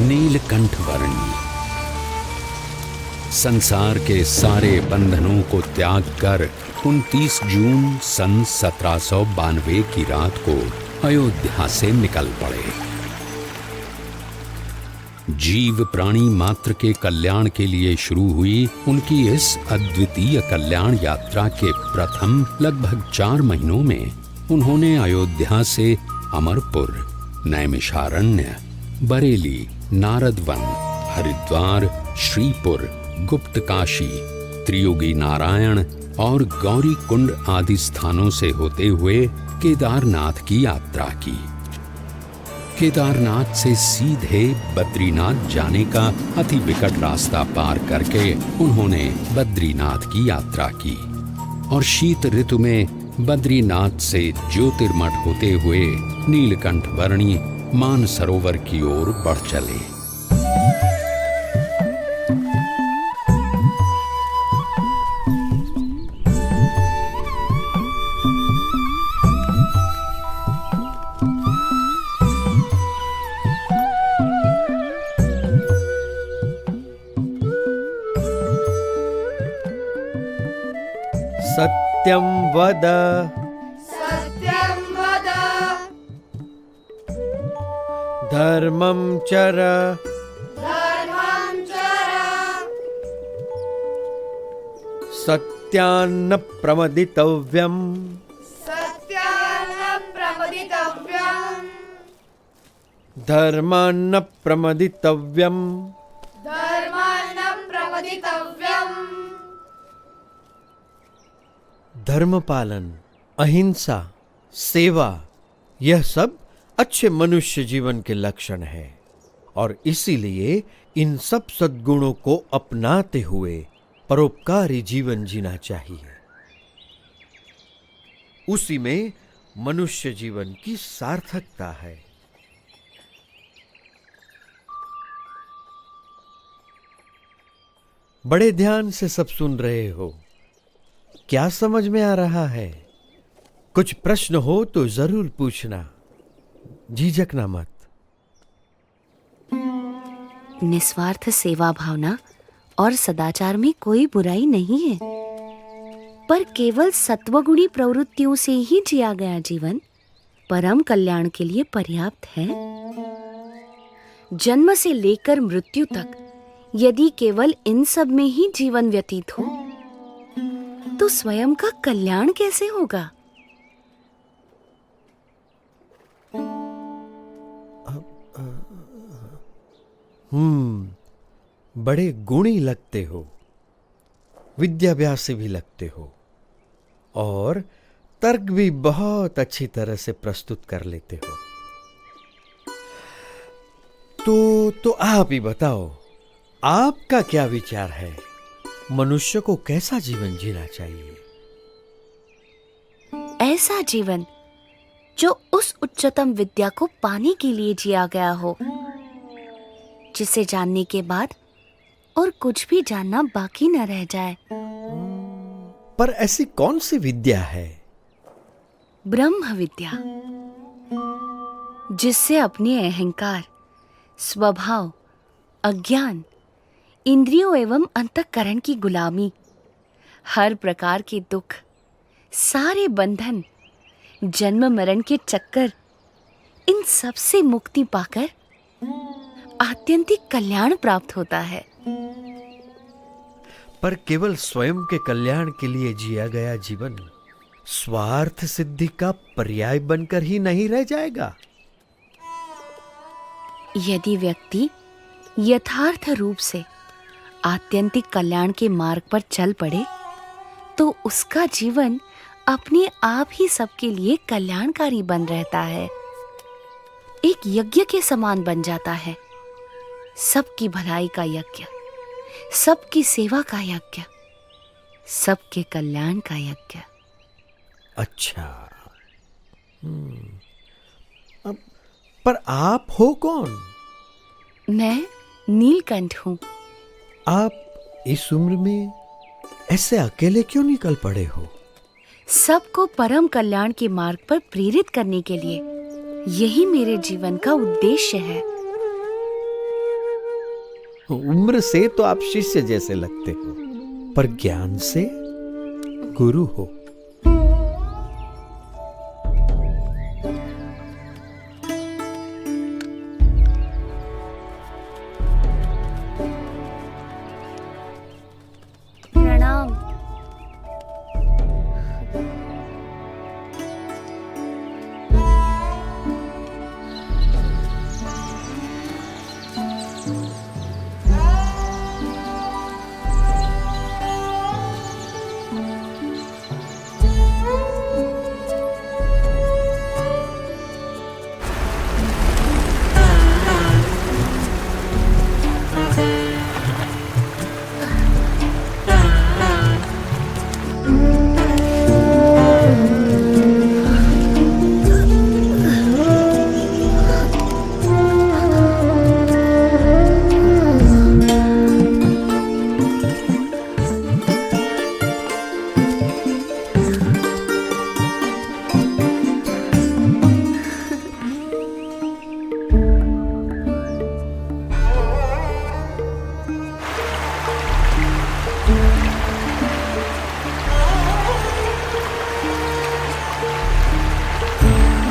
नीलकंठ वर्णी। संसार के सारे बंधनों को त्याग कर 29 जून सन 1792 की रात को अयोध्या से निकल पड़े। जीव प्राणी मात्र के कल्याण के लिए शुरू हुई उनकी इस अद्वितीय कल्याण यात्रा के प्रथम लगभग 4 महीनों में उन्होंने अयोध्या से अमरपुर, नैमिषारण्य, बरेली, नारदवन, हरिद्वार, श्रीपुर, गुप्त काशी, त्रियुगी नारायण और गौरी कुंड आदि स्थानों से होते हुए केदारनाथ की यात्रा की। केदारनाथ से सीधे बद्रीनाथ जाने का अति विकट रास्ता पार करके उन्होंने बद्रीनाथ की यात्रा की और शीत ऋतु में बद्रीनाथ से ज्योतिर्मठ होते हुए नीलकंठ वर्णी मानसरोवर की ओर बढ़ चले। सत्यं वद धर्मं चर सत्यान्न प्रमदितव्यम् धर्मान्न प्रमदितव्यम् धर्म पालन, अहिंसा, सेवा, यह सब अच्छे मनुष्य जीवन के लक्षण हैं और इसीलिए इन सब सद्गुणों को अपनाते हुए परोपकारी जीवन जीना चाहिए। उसी में मनुष्य जीवन की सार्थकता है। बड़े ध्यान से सब सुन रहे हो। क्या समझ में आ रहा है? कुछ प्रश्न हो तो जरूर पूछना, झिझकना मत। निस्वार्थ सेवा भावना और सदाचार में कोई बुराई नहीं है, पर केवल सत्वगुणी प्रवृत्तियों से ही जिया गया जीवन परम कल्याण के लिए पर्याप्त है। जन्म से लेकर मृत्यु तक यदि केवल इन सब में ही जीवन व्यतीत हो तो स्वयं का कल्याण कैसे होगा? बड़े गुणी लगते हो, विद्याभ्यास भी लगते हो और तर्क भी बहुत अच्छी तरह से प्रस्तुत कर लेते हो। तो आप ही बताओ, आपका क्या विचार है? मनुष्य को कैसा जीवन जीना चाहिए? ऐसा जीवन जो उस उच्चतम विद्या को पाने के लिए जिया गया हो, जिसे जानने के बाद और कुछ भी जानना बाकी न रह जाए। पर ऐसी कौन सी विद्या है? ब्रह्म विद्या, जिससे अपने अहंकार, स्वभाव, अज्ञान, इंद्रियों एवं अंतःकरण की गुलामी, हर प्रकार के दुख, सारे बंधन, जन्म मरण के चक्कर, इन सब से मुक्ति पाकर आत्यंतिक कल्याण प्राप्त होता है। पर केवल स्वयं के कल्याण के लिए जिया गया जीवन स्वार्थ सिद्धि का पर्याय बनकर ही नहीं रह जाएगा। यदि व्यक्ति यथार्थ रूप से आत्यंतिक कल्याण के मार्ग पर चल पड़े तो उसका जीवन अपने आप ही सबके लिए कल्याणकारी बन रहता है, एक यज्ञ के समान बन जाता है। सबकी भलाई का यज्ञ, सबकी सेवा का यज्ञ, सबके कल्याण का यज्ञ। अच्छा, पर आप हो कौन? मैं नीलकंठ हूं। आप इस उम्र में ऐसे अकेले क्यों निकल पड़े हो? सबको परम कल्याण के मार्ग पर प्रेरित करने के लिए यही मेरे जीवन का उद्देश्य है। उम्र से तो आप शिष्य जैसे लगते हो, पर ज्ञान से गुरु हो। प्रणाम।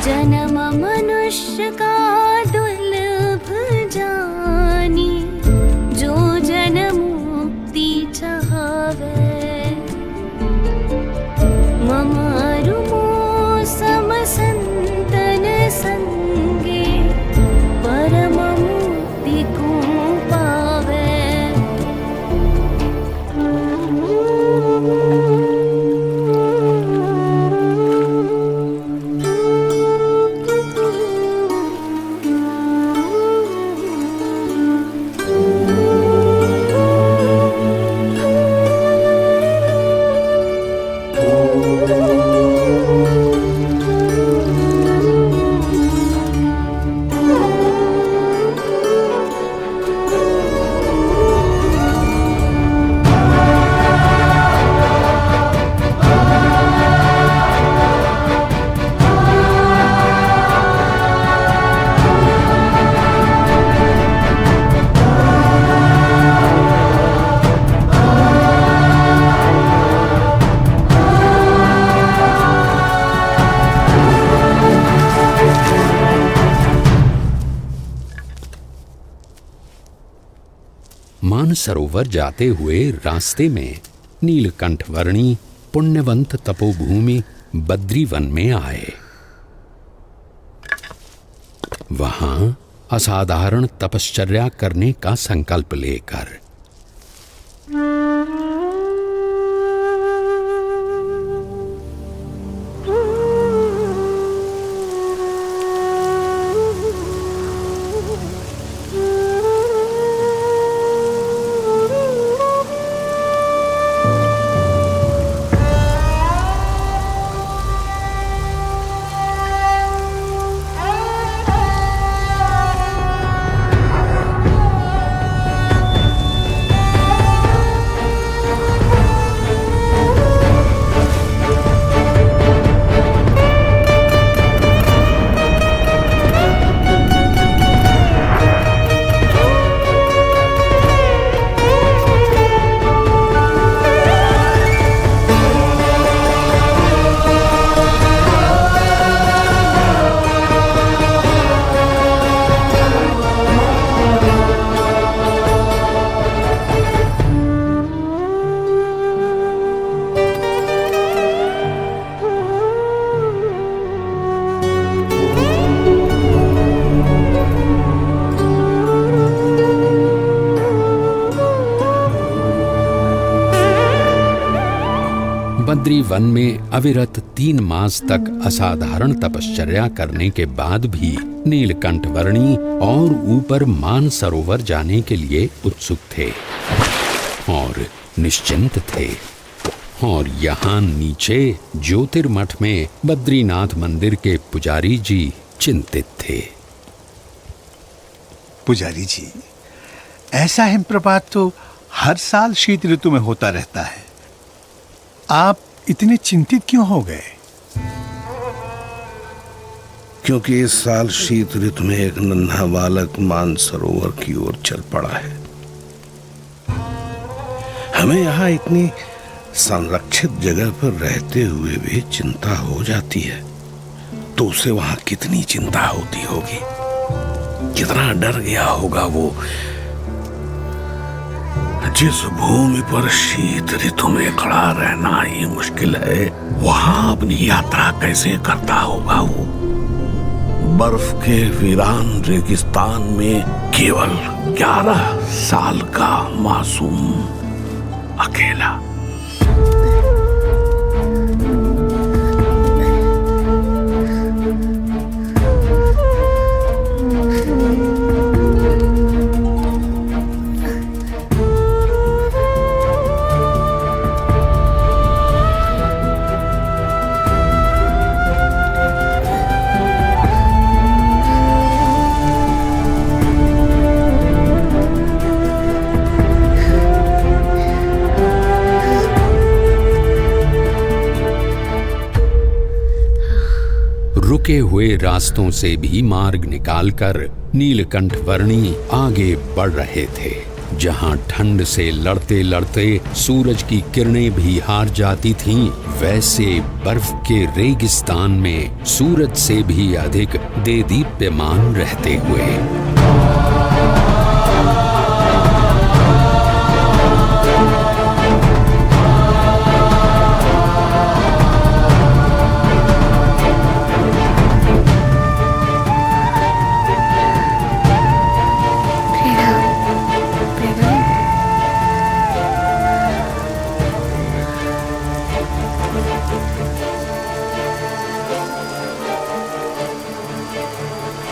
जन्म मनुष्य का दुर्लभ जानी, जो जन मुक्ति चाहवे। ममारु सम संतन संगे, परम मुक्ति को पावे। मानसरोवर जाते हुए रास्ते में नीलकंठवर्णी पुण्यवंत तपोभूमि बद्रीवन में आए। वहां असाधारण तपश्चर्या करने का संकल्प लेकर बद्रीवन में अविरत 3 मास तक असाधारण तपश्चर्या करने के बाद भी नीलकंठवर्णी और ऊपर मानसरोवर जाने के लिए उत्सुक थे और निश्चिंत थे। और यहाँ नीचे ज्योतिर्मठ में बद्रीनाथ मंदिर के पुजारी जी चिंतित थे। पुजारी जी, ऐसा हिमप्रपात तो हर साल शीत ऋतु में होता रहता है, आप इतने चिंतित क्यों हो गए? क्योंकि इस साल शीत ऋतु में एक नन्हा बालक मानसरोवर की ओर चल पड़ा है। हमें यहाँ इतनी संरक्षित जगह पर रहते हुए भी चिंता हो जाती है, तो उसे वहां कितनी चिंता होती होगी, कितना डर गया होगा वो। जिस भूमि पर शीत ऋतु में खड़ा रहना ही मुश्किल है, वहां अपनी यात्रा कैसे करता होगा वो। बर्फ के वीरान रेगिस्तान में केवल 11 साल का मासूम अकेला। रुके हुए रास्तों से भी मार्ग निकालकर नीलकंठ वर्णी आगे बढ़ रहे थे। जहां ठंड से लड़ते लड़ते सूरज की किरणें भी हार जाती थीं, वैसे बर्फ के रेगिस्तान में सूरज से भी अधिक देदीप्यमान रहते हुए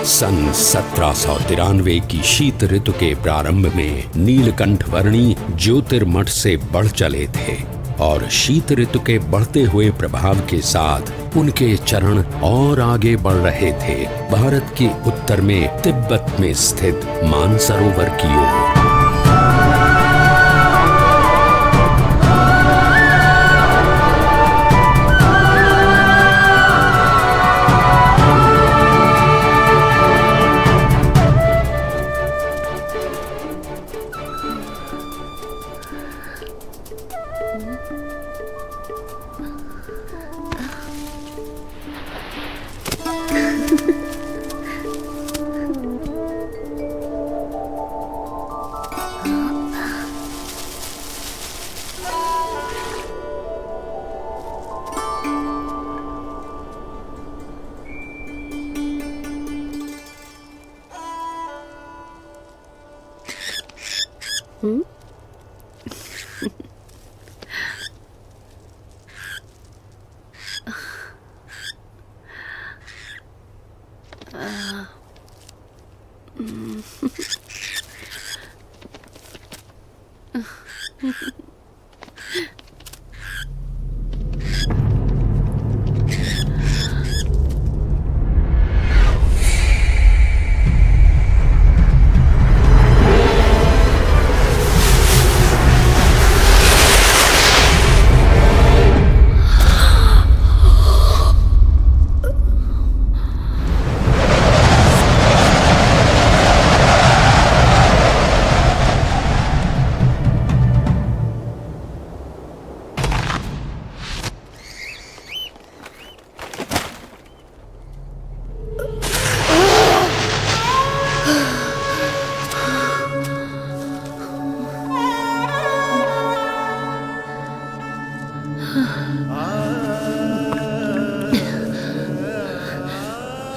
सन 1793 की शीत ऋतु के प्रारंभ में नीलकंठ वर्णी ज्योतिर्मठ से बढ़ चले थे और शीत ऋतु के बढ़ते हुए प्रभाव के साथ उनके चरण और आगे बढ़ रहे थे, भारत के उत्तर में तिब्बत में स्थित मानसरोवर की ओर।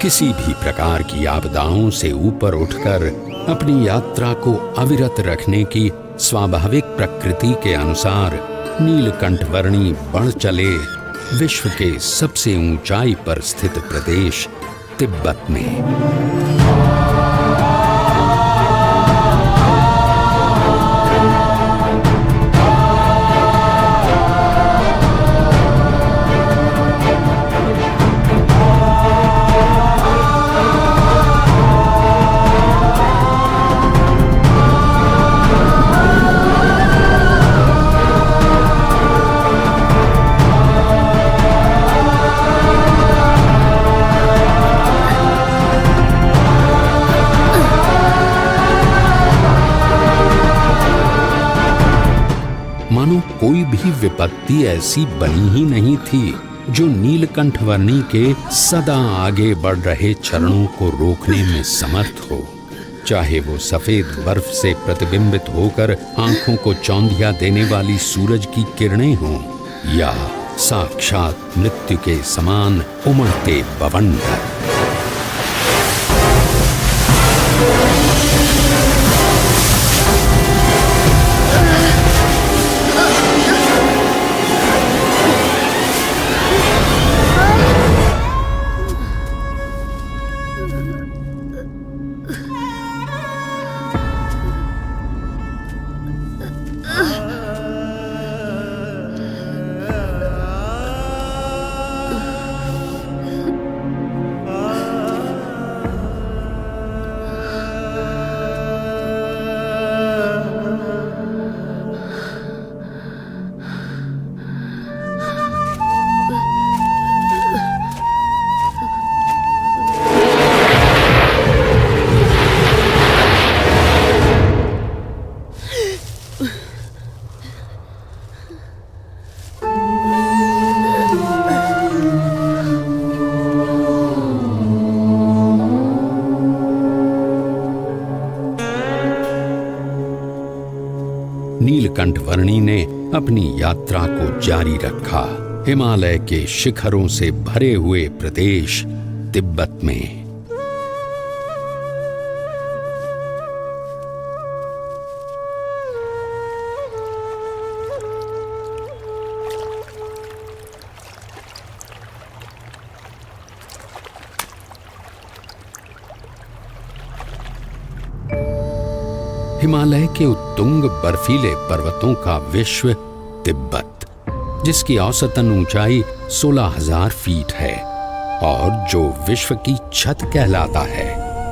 किसी भी प्रकार की आपदाओं से ऊपर उठकर अपनी यात्रा को अविरत रखने की स्वाभाविक प्रकृति के अनुसार नीलकंठ वर्णी बढ़ चले विश्व के सबसे ऊंचाई पर स्थित प्रदेश तिब्बत में। मानो कोई भी विपत्ति ऐसी बनी ही नहीं थी जो नीलकंठ वर्णी के सदा आगे बढ़ रहे चरणों को रोकने में समर्थ हो। चाहे वो सफेद बर्फ से प्रतिबिंबित होकर आंखों को चौंधिया देने वाली सूरज की किरणें हों, या साक्षात मृत्यु के समान उमड़ते बवंडर। नीलकंठ वर्णी ने अपनी यात्रा को जारी रखा, हिमालय के शिखरों से भरे हुए प्रदेश तिब्बत में। हिमालय के उत्तुंग बर्फीले पर्वतों का विश्व तिब्बत, जिसकी औसतन ऊंचाई 16,000 फीट है और जो विश्व की छत कहलाता है,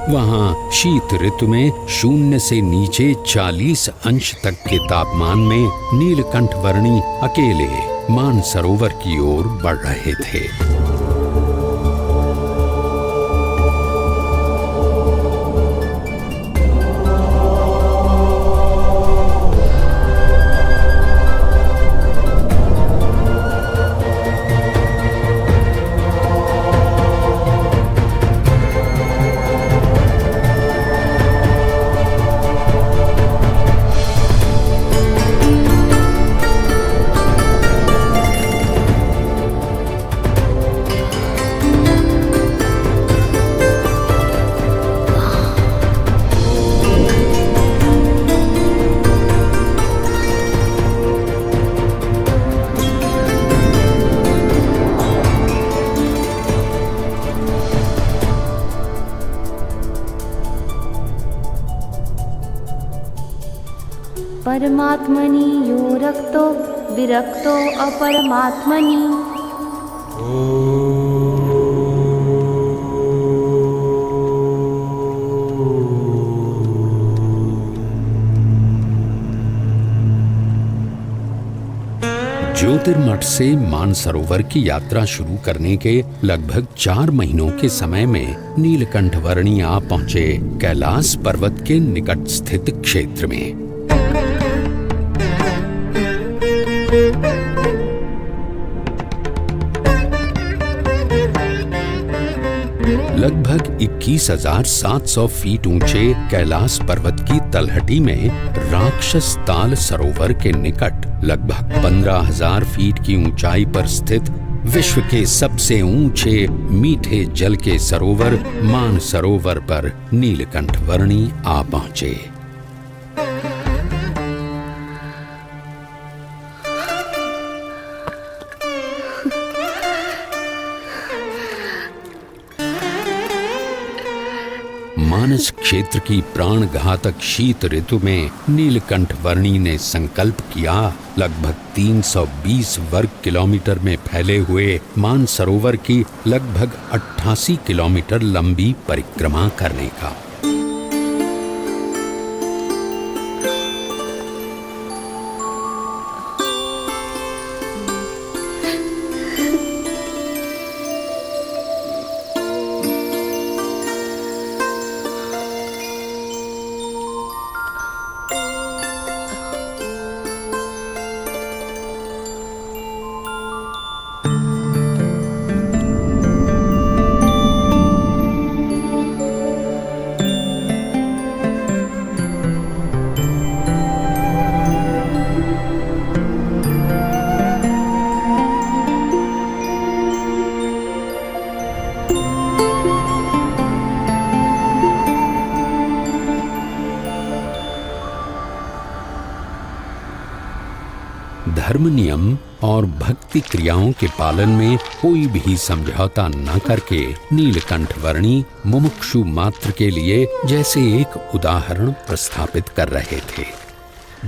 वहां शीत ऋतु में 0 से नीचे 40 अंश तक के तापमान में नीलकंठ वर्णी अकेले मानसरोवर की ओर बढ़ रहे थे। परमात्मनि यो रक्तो विरक्तो अपरमात्मनि। ज्योतिर्मठ से मानसरोवर की यात्रा शुरू करने के लगभग 4 महीनों के समय में नीलकंठ वर्णी आ पहुंचे कैलाश पर्वत के निकट स्थित क्षेत्र में। लगभग 21,700 फीट ऊंचे कैलाश पर्वत की तलहटी में राक्षस ताल सरोवर के निकट लगभग 15,000 फीट की ऊंचाई पर स्थित विश्व के सबसे ऊंचे मीठे जल के सरोवर मानसरोवर पर नीलकंठ वर्णी आ पहुंचे। मानस क्षेत्र की प्राण घातक शीत ऋतु में नीलकंठ वर्णी ने संकल्प किया लगभग 320 वर्ग किलोमीटर में फैले हुए मानसरोवर की लगभग 88 किलोमीटर लंबी परिक्रमा करने का। धर्म नियम और भक्ति क्रियाओं के पालन में कोई भी समझौता न करके नीलकंठ वर्णी मुमुक्षु मात्र के लिए जैसे एक उदाहरण प्रस्थापित कर रहे थे।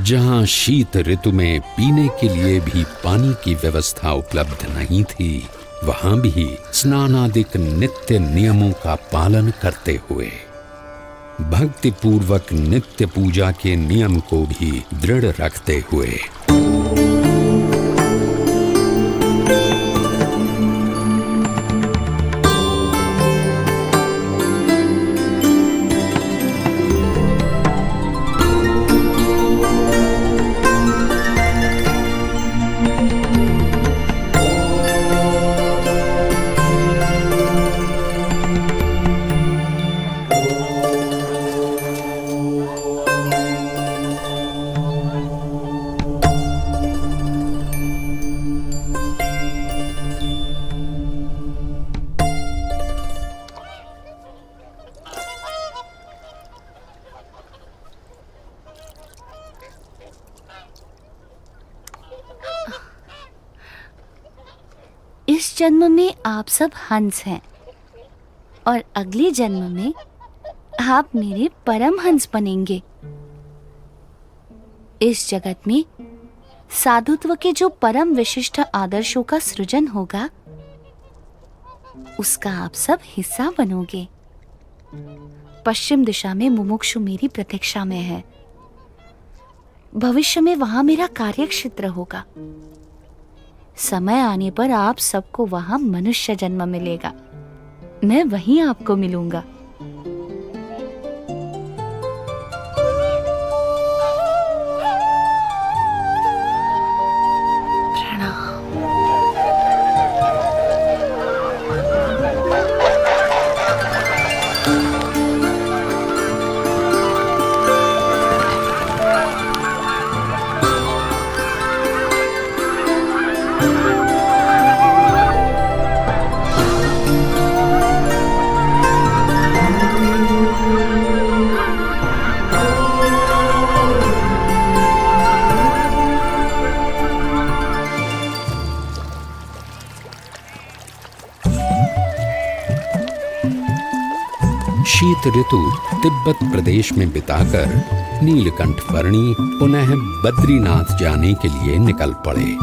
जहाँ शीत ऋतु में पीने के लिए भी पानी की व्यवस्था उपलब्ध नहीं थी, वहाँ भी स्नानादिक नित्य नियमों का पालन करते हुए भक्ति पूर्वक नित्य पूजा के नियम को भी दृढ़ रखते हुए इस जन्म में आप सब हंस हैं और अगले जन्म में आप मेरे परम हंस बनेंगे। इस जगत में साधुत्व के जो परम विशिष्ट आदर्शों का सृजन होगा, उसका आप सब हिस्सा बनोगे। पश्चिम दिशा में मुमुक्षु मेरी प्रतीक्षा में है। भविष्य में वहां मेरा कार्यक्षेत्र होगा। समय आने पर आप सबको वहां मनुष्य जन्म मिलेगा। मैं वहीं आपको मिलूंगा। शीत ऋतु तिब्बत प्रदेश में बिताकर नीलकंठ वर्णी पुनः बद्रीनाथ जाने के लिए निकल पड़े।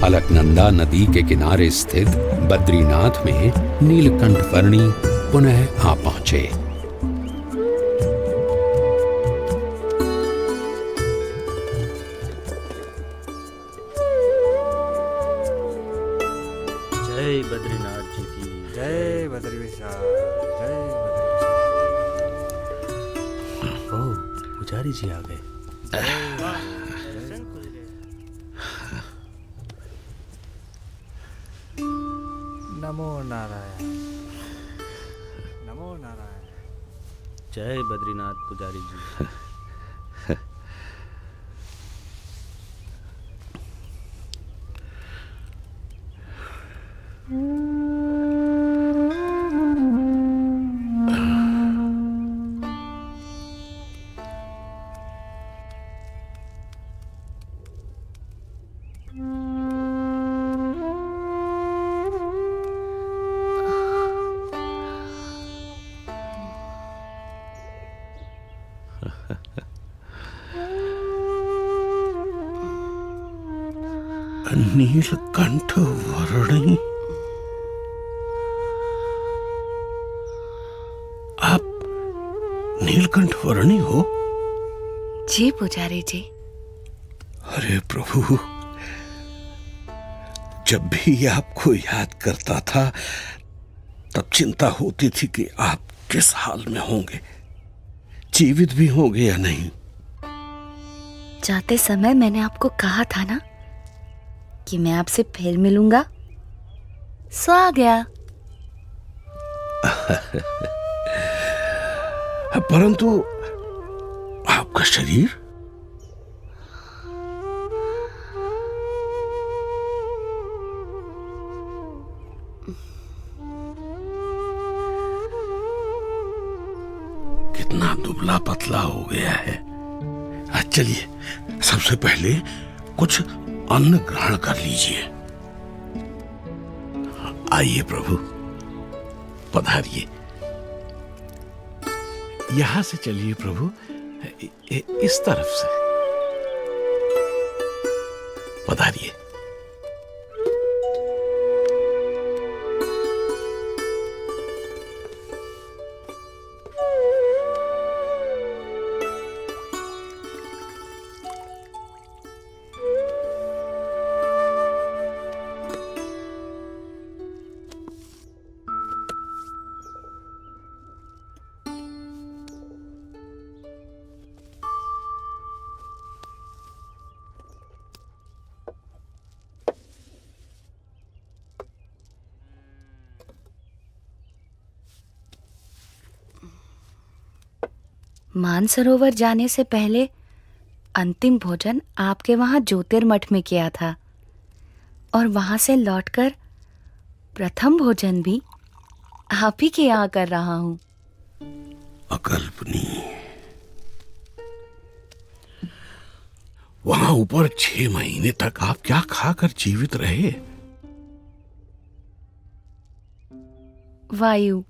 अलकनंदा नदी के किनारे स्थित बद्रीनाथ में नीलकंठ वर्णी पुनः आ पहुंचे। जय बद्रीनाथ जी की जय बद्री विशाल, जय बद्री। ओ पुजारी जी आ गए। नमो नारायण, नमो नारायण। जय बद्रीनाथ पुजारी जी। नीलकंठ वर्णी, आप नीलकंठ वर्णी हो? जी पुजारी जी। अरे प्रभु, जब भी आपको याद करता था तब चिंता होती थी कि आप किस हाल में होंगे, जीवित भी होंगे या नहीं। जाते समय मैंने आपको कहा था ना कि मैं आपसे फिर मिलूंगा, सो आ गया। परंतु आपका शरीर? कितना दुबला पतला हो गया है। चलिए सबसे पहले कुछ अन्न ग्रहण कर लीजिए। आइए प्रभु, पधारिए। यहां से चलिए प्रभु, इस तरफ से पधारिए। मानसरोवर जाने से पहले अंतिम भोजन आपके वहां ज्योतिर्मठ में किया था, और वहां से लौटकर प्रथम भोजन भी आप ही के यहाँ कर रहा हूं। अकल्पनीय। वहां ऊपर 6 महीने तक आप क्या खाकर जीवित रहे? वायु।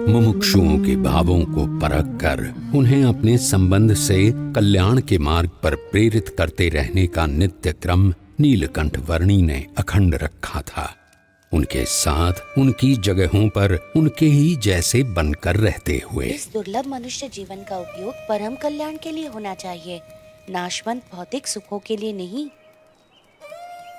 मुमुक्षुओं के भावों को परख कर उन्हें अपने संबंध से कल्याण के मार्ग पर प्रेरित करते रहने का नित्य क्रम नीलकंठ वर्णी ने अखंड रखा था। उनके साथ उनकी जगहों पर उनके ही जैसे बनकर रहते हुए। इस दुर्लभ मनुष्य जीवन का उपयोग परम कल्याण के लिए होना चाहिए, नाशवंत भौतिक सुखों के लिए नहीं।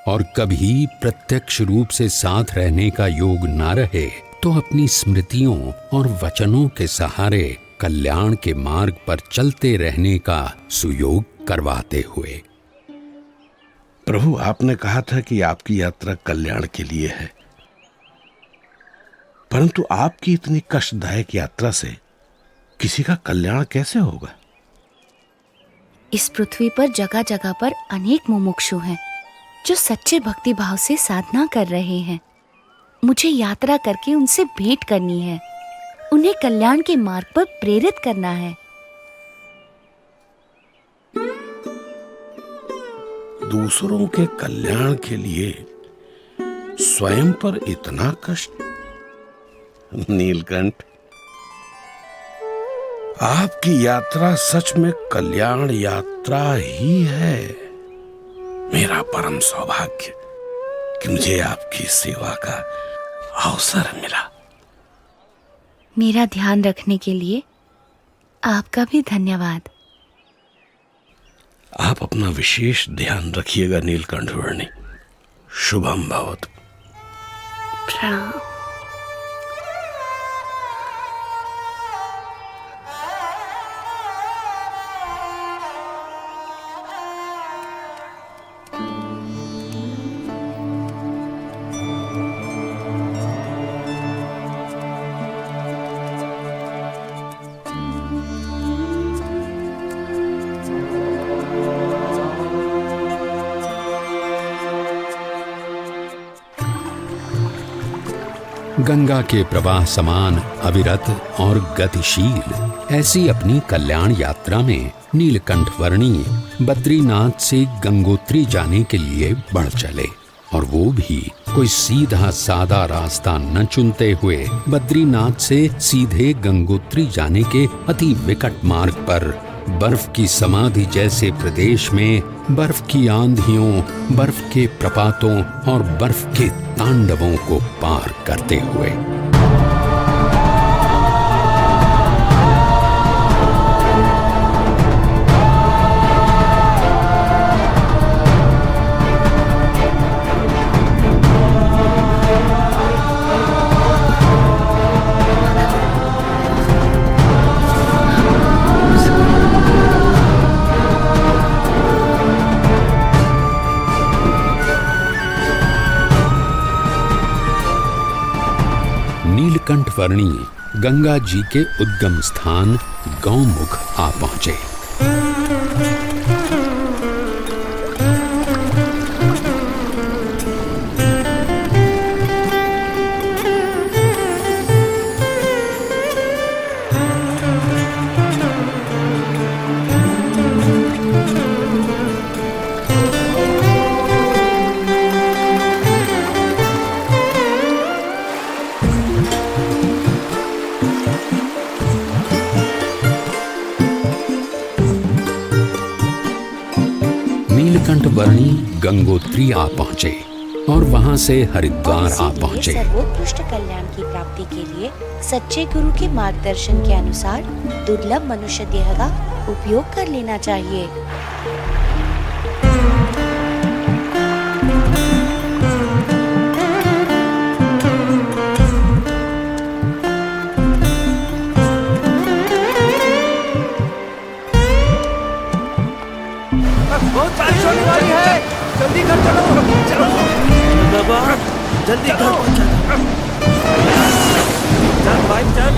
और कभी प्रत्यक्ष रूप से साथ रहने का योग ना रहे तो अपनी स्मृतियों और वचनों के सहारे कल्याण के मार्ग पर चलते रहने का सुयोग करवाते हुए। प्रभु, आपने कहा था कि आपकी यात्रा कल्याण के लिए है, परंतु आपकी इतनी कष्टदायक यात्रा से किसी का कल्याण कैसे होगा? इस पृथ्वी पर जगह जगह पर अनेक मुमुक्षु हैं जो सच्चे भक्ति भाव से साधना कर रहे हैं। मुझे यात्रा करके उनसे भेंट करनी है, उन्हें कल्याण के मार्ग पर प्रेरित करना है। दूसरों के कल्याण के लिए स्वयं पर इतना कष्ट? नीलकंठ, आपकी यात्रा सच में कल्याण यात्रा ही है। मेरा परम सौभाग्य कि मुझे आपकी सेवा का अवसर मिला। मेरा ध्यान रखने के लिए आपका भी धन्यवाद। आप अपना विशेष ध्यान रखिएगा नीलकंठ वर्णी। शुभम भवतु। प्रणाम। गंगा के प्रवाह समान अविरत और गतिशील ऐसी अपनी कल्याण यात्रा में नीलकंठ वर्णी बद्रीनाथ से गंगोत्री जाने के लिए बढ़ चले, और वो भी कोई सीधा सादा रास्ता न चुनते हुए बद्रीनाथ से सीधे गंगोत्री जाने के अति विकट मार्ग पर बर्फ की समाधि जैसे प्रदेश में बर्फ की आंधियों, बर्फ के प्रपातों और बर्फ के तांडवों को पार करते हुए। वर्णी गंगा जी के उद्गम स्थान गौमुख आ पहुंचे। नीलकंठ वर्णी गंगोत्री आ पहुंचे और वहां से हरिद्वार आ पहुंचे। सर्वोत्कृष्ट कल्याण की प्राप्ति के लिए सच्चे गुरु के मार्गदर्शन के अनुसार दुर्लभ मनुष्य देह का उपयोग कर लेना चाहिए। बहुत बारिश होने वाली है, जल्दी घर चलो। चलो बाबा जल्दी घर पहुंचा। चल भाई चल।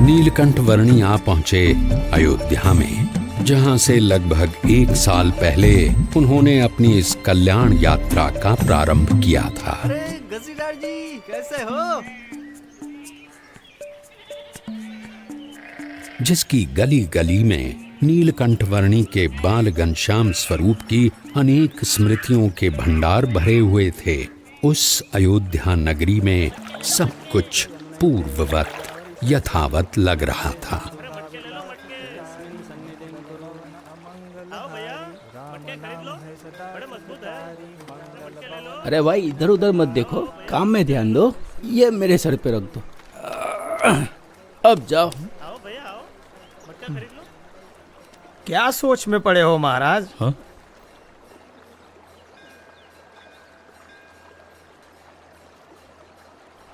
नीलकंठ वर्णी आ पहुंचे अयोध्या में, जहां से लगभग 1 साल पहले उन्होंने अपनी इस कल्याण यात्रा का प्रारंभ किया था। अरे गसीदार जी कैसे हो? जिसकी गली गली में नीलकंठ वर्णी के बाल घनश्याम स्वरूप की अनेक स्मृतियों के भंडार भरे हुए थे, उस अयोध्या नगरी में सब कुछ पूर्ववत यथावत लग रहा था। अरे भाई इधर उधर मत देखो, काम में ध्यान दो। ये मेरे सर पे रख दो। अब जाओ। क्या सोच में पड़े हो महाराज? हाँ?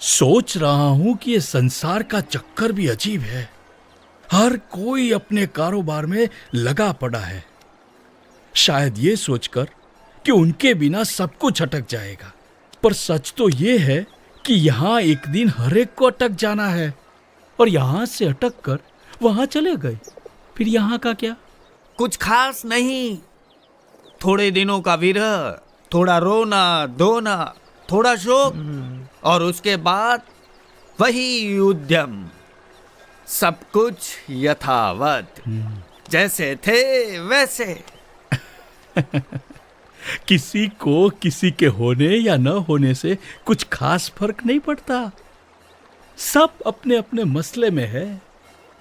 सोच रहा हूं कि ये संसार का चक्कर भी अजीब है। हर कोई अपने कारोबार में लगा पड़ा है, शायद ये सोचकर कि उनके बिना सब कुछ अटक जाएगा। पर सच तो ये है कि यहाँ एक दिन हर एक को अटक जाना है, और यहाँ से अटक कर वहां चले गए, फिर यहाँ का क्या? कुछ खास नहीं, थोड़े दिनों का विरह, थोड़ा रोना धोना, थोड़ा शोक, और उसके बाद वही उद्यम। सब कुछ यथावत, जैसे थे वैसे। किसी को किसी के होने या न होने से कुछ खास फर्क नहीं पड़ता। सब अपने अपने मसले में है।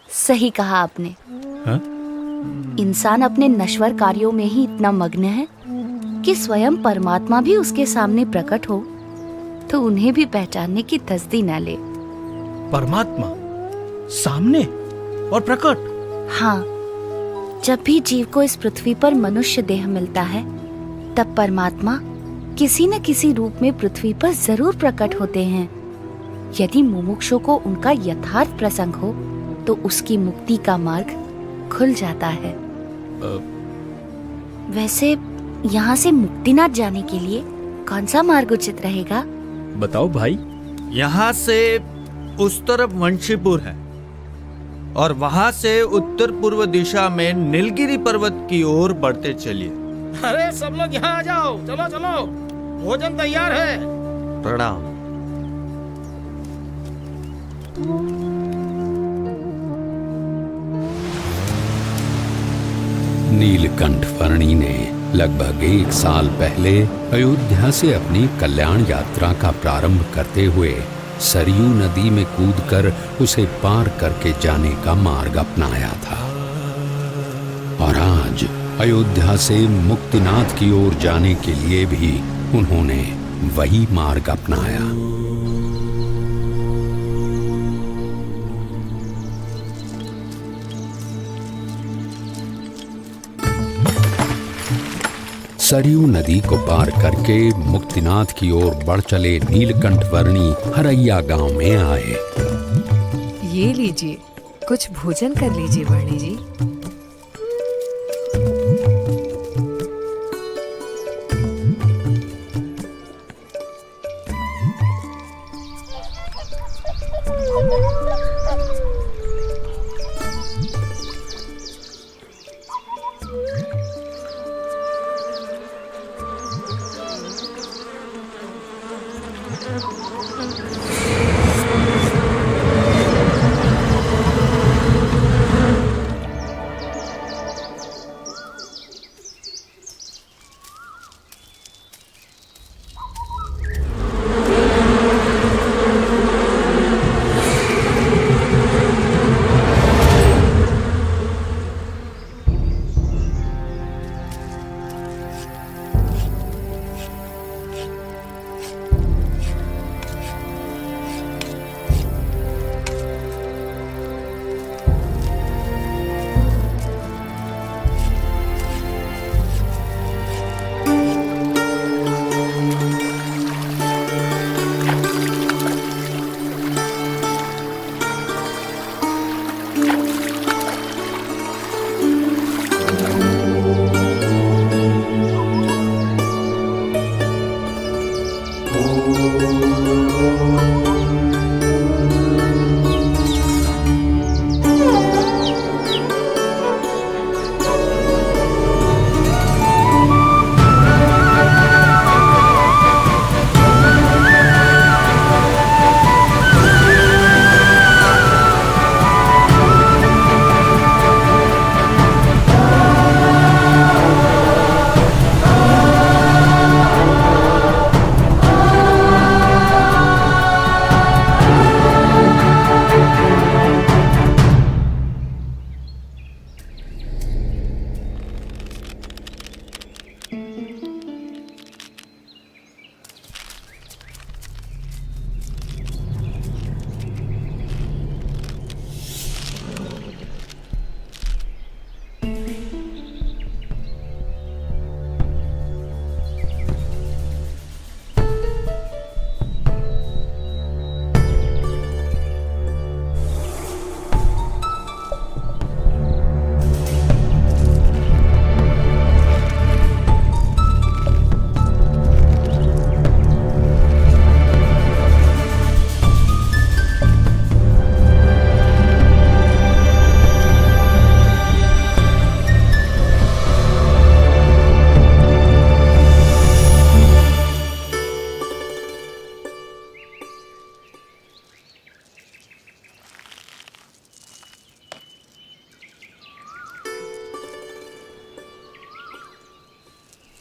सही कहा आपने। हाँ? इंसान अपने नश्वर कार्यों में ही इतना मग्न है कि स्वयं परमात्मा भी उसके सामने प्रकट हो तो उन्हें भी पहचानने की तसदी न ले। परमात्मा सामने और प्रकट? हाँ, जब भी जीव को इस पृथ्वी पर मनुष्य देह मिलता है, तब परमात्मा किसी न किसी रूप में पृथ्वी पर जरूर प्रकट होते हैं। यदि मुमुक्षु को उनका यथार्थ प्रसंग हो तो उसकी मुक्ति का मार्ग खुल जाता है। वैसे यहाँ से मुक्तिनाथ जाने के लिए कौन सा मार्ग उचित रहेगा? बताओ भाई। यहाँ से उस तरफ वंशीपुर है, और वहां से उत्तर पूर्व दिशा में नीलगिरी पर्वत की ओर बढ़ते चलिए। अरे सब लोग यहाँ आ जाओ, चलो चलो, भोजन तैयार है। प्रणाम। नीलकंठ वर्णी ने लगभग 1 साल पहले अयोध्या से अपनी कल्याण यात्रा का प्रारंभ करते हुए सरयू नदी में कूदकर उसे पार करके जाने का मार्ग अपनाया था, और आज अयोध्या से मुक्तिनाथ की ओर जाने के लिए भी उन्होंने वही मार्ग अपनाया। सरयू नदी को पार करके मुक्तिनाथ की ओर बढ़ चले नीलकंठ वर्णी हरैया गांव में आए। ये लीजिए, कुछ भोजन कर लीजिए वाणी जी।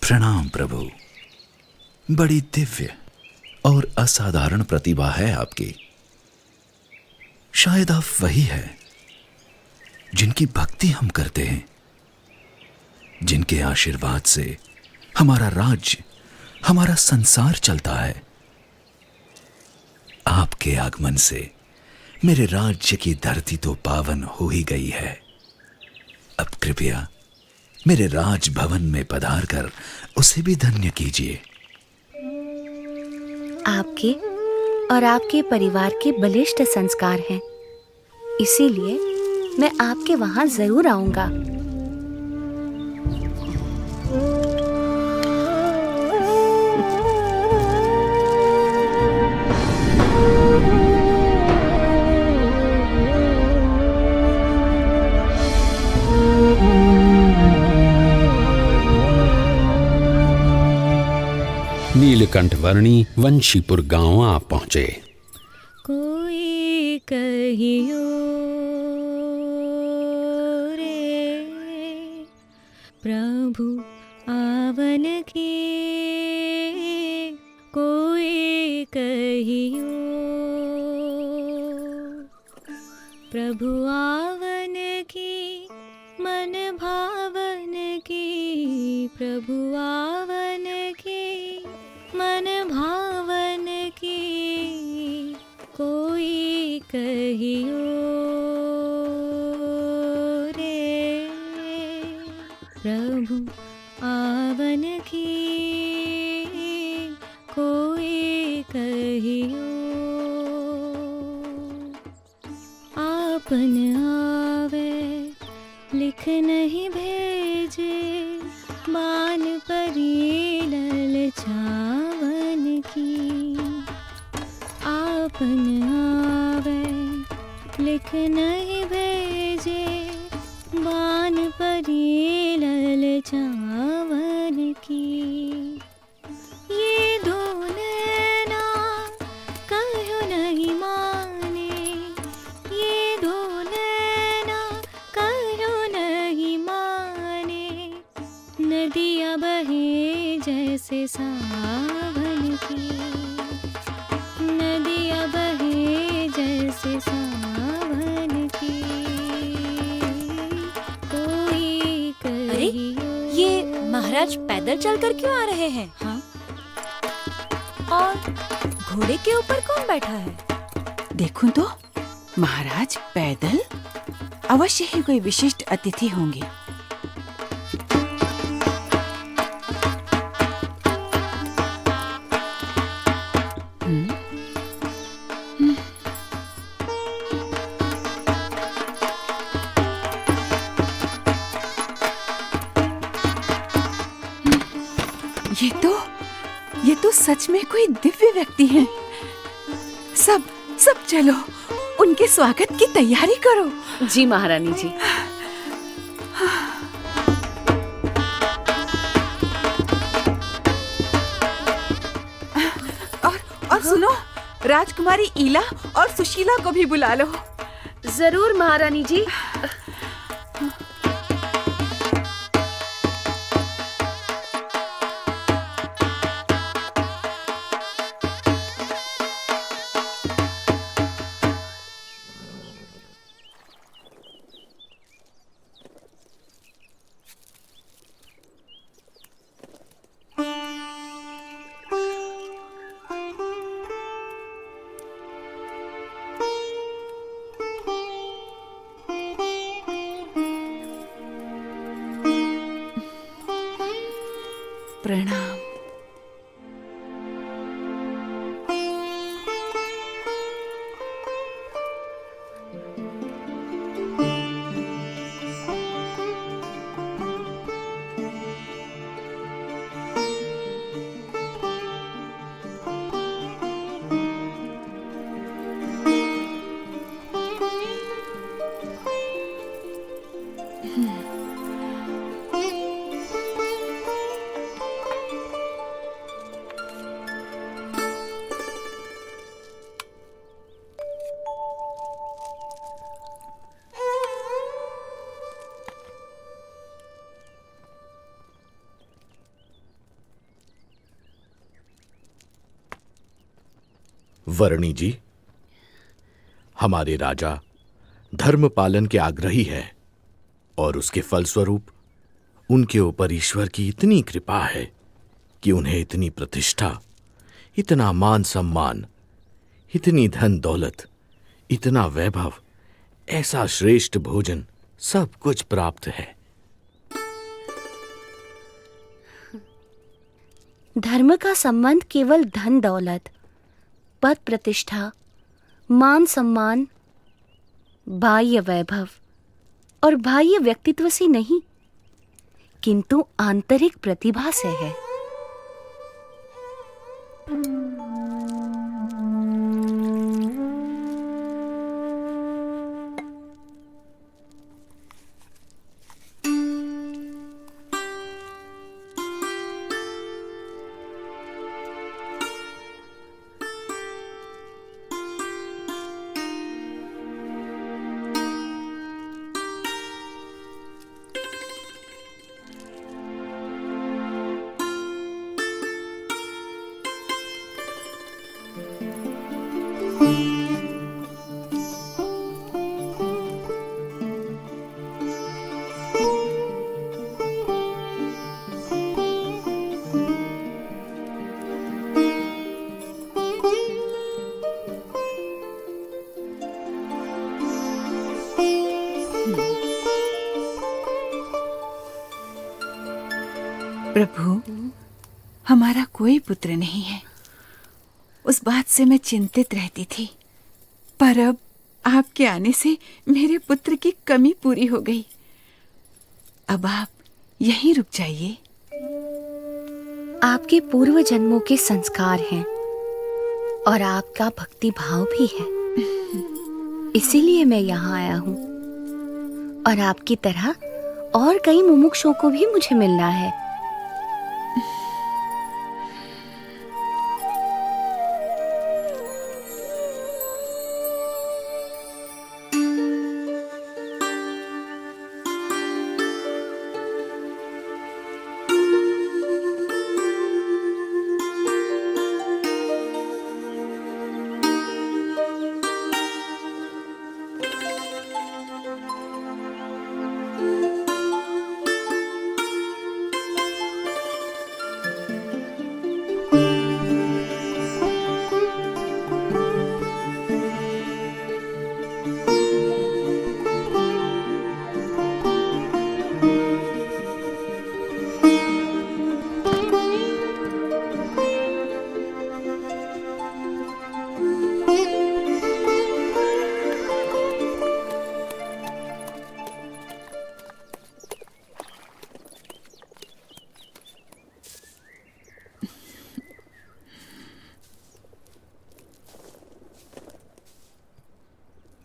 प्रणाम प्रभु। बड़ी दिव्य और असाधारण प्रतिभा है आपकी। शायद आप वही है जिनकी भक्ति हम करते हैं, जिनके आशीर्वाद से हमारा राज्य, हमारा संसार चलता है। आपके आगमन से मेरे राज्य की धरती तो पावन हो ही गई है। अब कृपया मेरे राजभवन में पधार कर उसे भी धन्य कीजिए। आपके और आपके परिवार के बलिष्ठ संस्कार हैं, इसीलिए मैं आपके वहां जरूर आऊंगा। नीलकंठ वर्णी वंशीपुर गांव आ पहुंचे। कोई कहियो रे प्रभु आवन की, कोई कहियो प्रभु आवन की, मन भावन की, प्रभु आवन की, मन भावन की, कोई कहियो रे प्रभु आवन की, कोई कहियो आपन भेजे मान परी ललचावन की। आपन आवे लिख नहीं भेजे मान परी ललचावन की। ये दो नैना कहो नहीं माने, ये दो नैना कहो नहीं माने। नदियाँ बहे जैसे सावन की, नदियाँ बहे जैसे सावन की। कोई कहियो। ये महाराज पैदल चलकर क्यों आ रहे हैं? हाँ? और घोड़े के ऊपर कौन बैठा है? देखूं तो महाराज पैदल, अवश्य ही कोई विशिष्ट अतिथि होंगे। ये तो सच में कोई दिव्य व्यक्ति हैं। सब चलो, उनके स्वागत की तैयारी करो। जी महारानी जी। और सुनो, राजकुमारी ईला और सुशीला को भी बुला लो। जरूर महारानी जी। प्रणाम। वर्णी जी, हमारे राजा धर्म पालन के आग्रही है और उसके फलस्वरूप उनके ऊपर ईश्वर की इतनी कृपा है कि उन्हें इतनी प्रतिष्ठा, इतना मान सम्मान, इतनी धन दौलत, इतना वैभव, ऐसा श्रेष्ठ भोजन, सब कुछ प्राप्त है। धर्म का संबंध केवल धन दौलत, पद प्रतिष्ठा, मान सम्मान, बाह्य वैभव और बाह्य व्यक्तित्व से नहीं, किंतु आंतरिक प्रतिभा से है। प्रभु, हमारा कोई पुत्र नहीं है। उस बात से मैं चिंतित रहती थी, पर अब आपके आने से मेरे पुत्र की कमी पूरी हो गई। अब आप यहीं रुक जाइए। आपके पूर्व जन्मों के संस्कार हैं और आपका भक्ति भाव भी है, इसीलिए मैं यहाँ आया हूँ। और आपकी तरह और कई मुमुक्षुओं को भी मुझे मिलना है।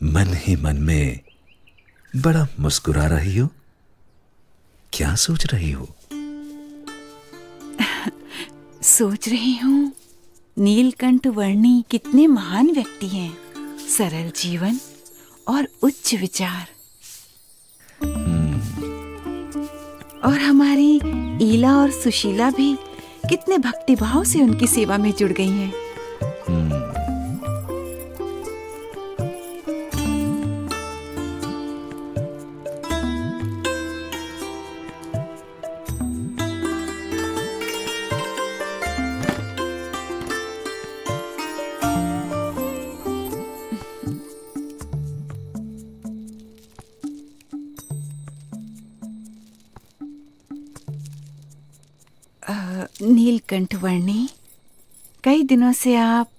मन ही मन में बड़ा मुस्कुरा रही हो, क्या सोच रही हो? सोच रही हूँ नीलकंठ वर्णी कितने महान व्यक्ति हैं, सरल जीवन और उच्च विचार। और हमारी ईला और सुशीला भी कितने भक्तिभाव से उनकी सेवा में जुड़ गई हैं। नीलकंठ वर्णी, कई दिनों से आप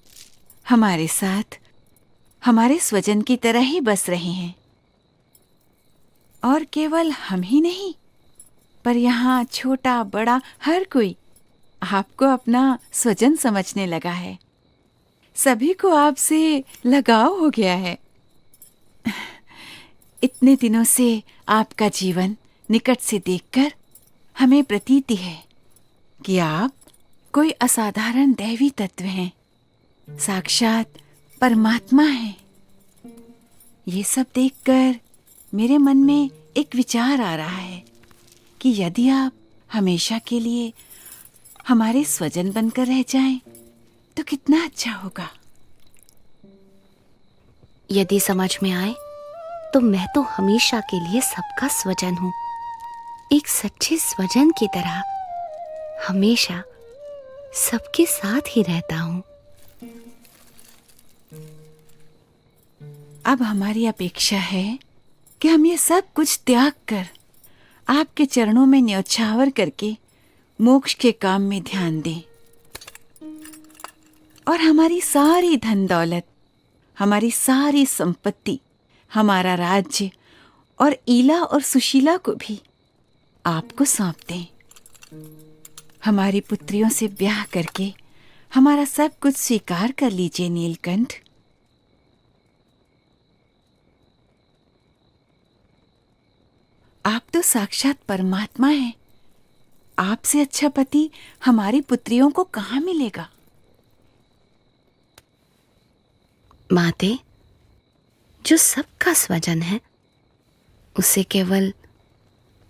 हमारे साथ हमारे स्वजन की तरह ही बस रहे हैं। और केवल हम ही नहीं, पर यहाँ छोटा बड़ा हर कोई आपको अपना स्वजन समझने लगा है। सभी को आपसे लगाव हो गया है। इतने दिनों से आपका जीवन निकट से देखकर हमें प्रतीति है कि आप कोई असाधारण दैवी तत्व हैं, साक्षात परमात्मा हैं। ये सब देखकर मेरे मन में एक विचार आ रहा है कि यदि आप हमेशा के लिए हमारे स्वजन बनकर रह जाएं, तो कितना अच्छा होगा। यदि समझ में आए तो मैं तो हमेशा के लिए सबका स्वजन हूँ, एक सच्चे स्वजन की तरह हमेशा सबके साथ ही रहता हूँ। अब हमारी अपेक्षा है कि हम ये सब कुछ त्याग कर आपके चरणों में न्यौछावर करके मोक्ष के काम में ध्यान दें। और हमारी सारी धन दौलत, हमारी सारी संपत्ति, हमारा राज्य और ईला और सुशीला को भी आपको सौंप दें। हमारी पुत्रियों से ब्याह करके हमारा सब कुछ स्वीकार कर लीजिए नीलकंठ। आप तो साक्षात परमात्मा हैं। आपसे अच्छा पति हमारी पुत्रियों को कहाँ मिलेगा? माते, जो सबका स्वजन है उसे केवल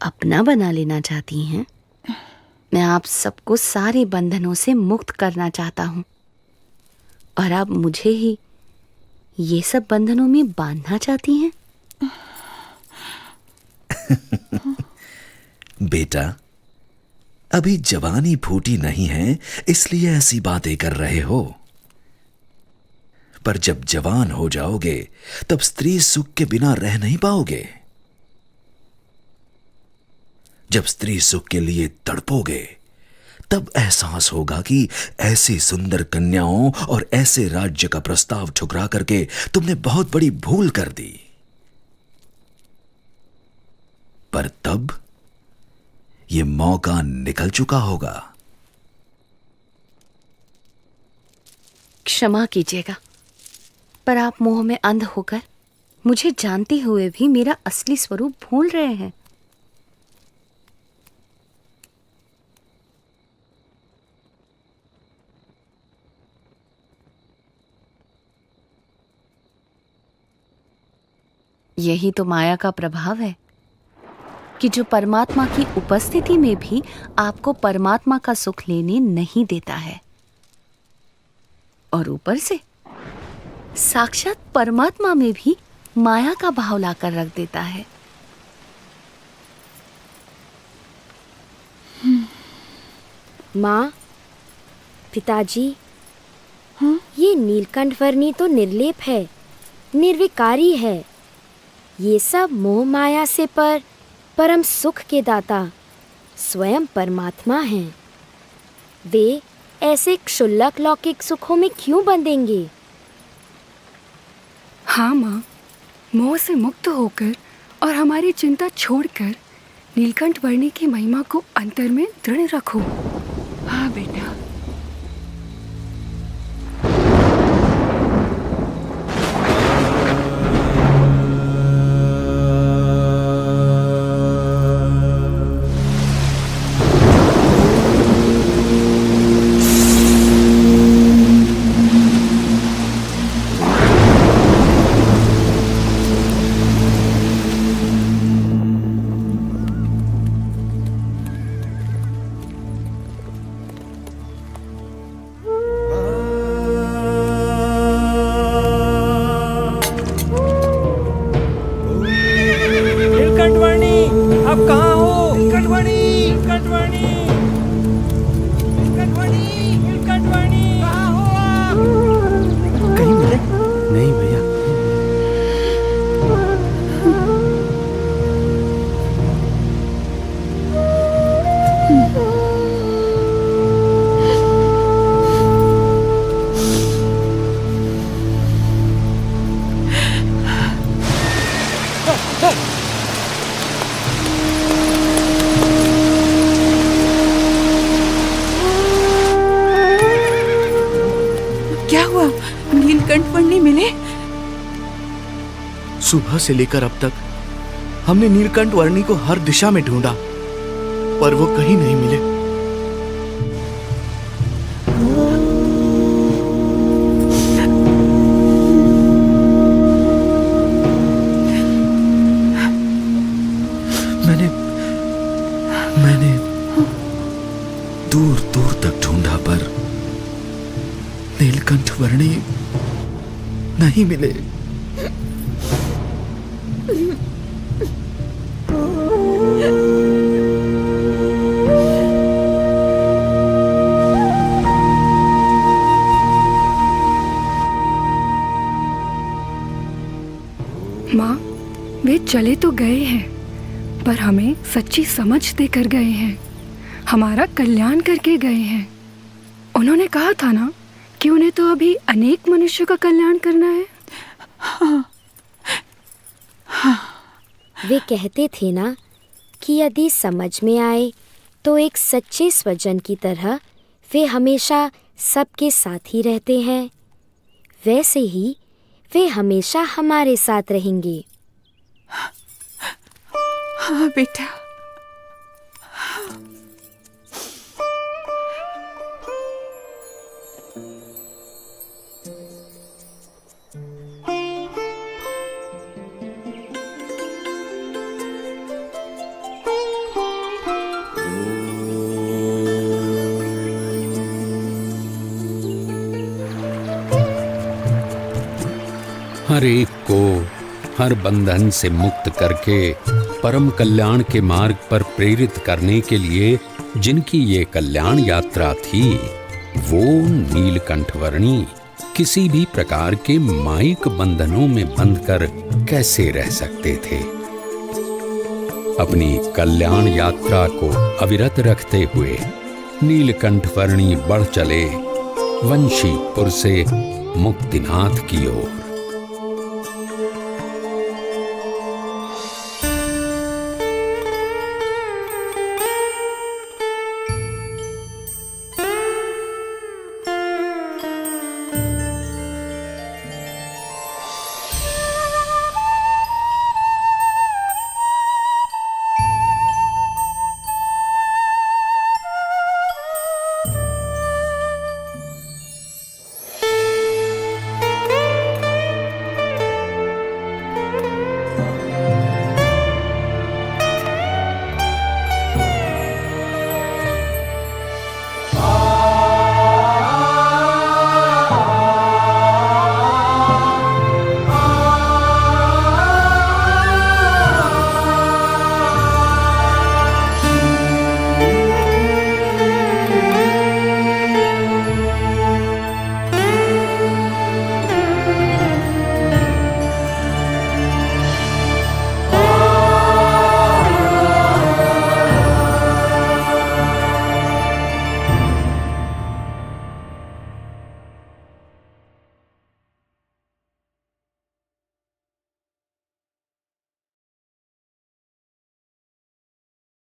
अपना बना लेना चाहती हैं। मैं आप सबको सारे बंधनों से मुक्त करना चाहता हूँ और आप मुझे ही ये सब बंधनों में बांधना चाहती हैं। बेटा, अभी जवानी फूटी नहीं है, इसलिए ऐसी बातें कर रहे हो। पर जब जवान हो जाओगे तब स्त्री सुख के बिना रह नहीं पाओगे। जब स्त्री सुख के लिए तड़पोगे तब एहसास होगा कि ऐसी सुंदर कन्याओं और ऐसे राज्य का प्रस्ताव ठुकरा करके तुमने बहुत बड़ी भूल कर दी। पर तब ये मौका निकल चुका होगा। क्षमा कीजिएगा, पर आप मोह में अंध होकर मुझे जानते हुए भी मेरा असली स्वरूप भूल रहे हैं। यही तो माया का प्रभाव है कि जो परमात्मा की उपस्थिति में भी आपको परमात्मा का सुख लेने नहीं देता है, और ऊपर से साक्षात परमात्मा में भी माया का भाव लाकर रख देता है। माँ, पिताजी, ये नीलकंठ वर्णी तो निर्लेप है, निर्विकारी है। ये सब मोह माया से परम सुख के दाता स्वयं परमात्मा हैं। वे ऐसे क्षुल्लक लौकिक सुखों में क्यों बंधेंगे? हाँ माँ, मोह से मुक्त होकर और हमारी चिंता छोड़कर नीलकंठ वर्णी की महिमा को अंतर में दृढ़ रखो। हाँ बेटा। सुबह से लेकर अब तक हमने नीलकंठ वर्णी को हर दिशा में ढूंढा, पर वो कहीं नहीं मिले। मैंने दूर दूर तक ढूंढा, पर नीलकंठ वर्णी नहीं मिले। माँ, वे चले तो गए हैं, पर हमें सच्ची समझ देकर गए हैं, हमारा कल्याण करके गए हैं। उन्होंने कहा था ना कि उन्हें तो अभी अनेक मनुष्यों का कल्याण करना है। हाँ। हाँ। वे कहते थे ना कि यदि समझ में आए तो एक सच्चे स्वजन की तरह वे हमेशा सबके साथ ही रहते हैं, वैसे ही वे हमेशा हमारे साथ रहेंगे। हाँ बेटा। हर एक को हर बंधन से मुक्त करके परम कल्याण के मार्ग पर प्रेरित करने के लिए जिनकी ये कल्याण यात्रा थी, वो नीलकंठ वर्णी किसी भी प्रकार के मायिक बंधनों में बंधकर कैसे रह सकते थे। अपनी कल्याण यात्रा को अविरत रखते हुए नीलकंठ वर्णी बढ़ चले वंशीपुर से मुक्तिनाथ की ओर।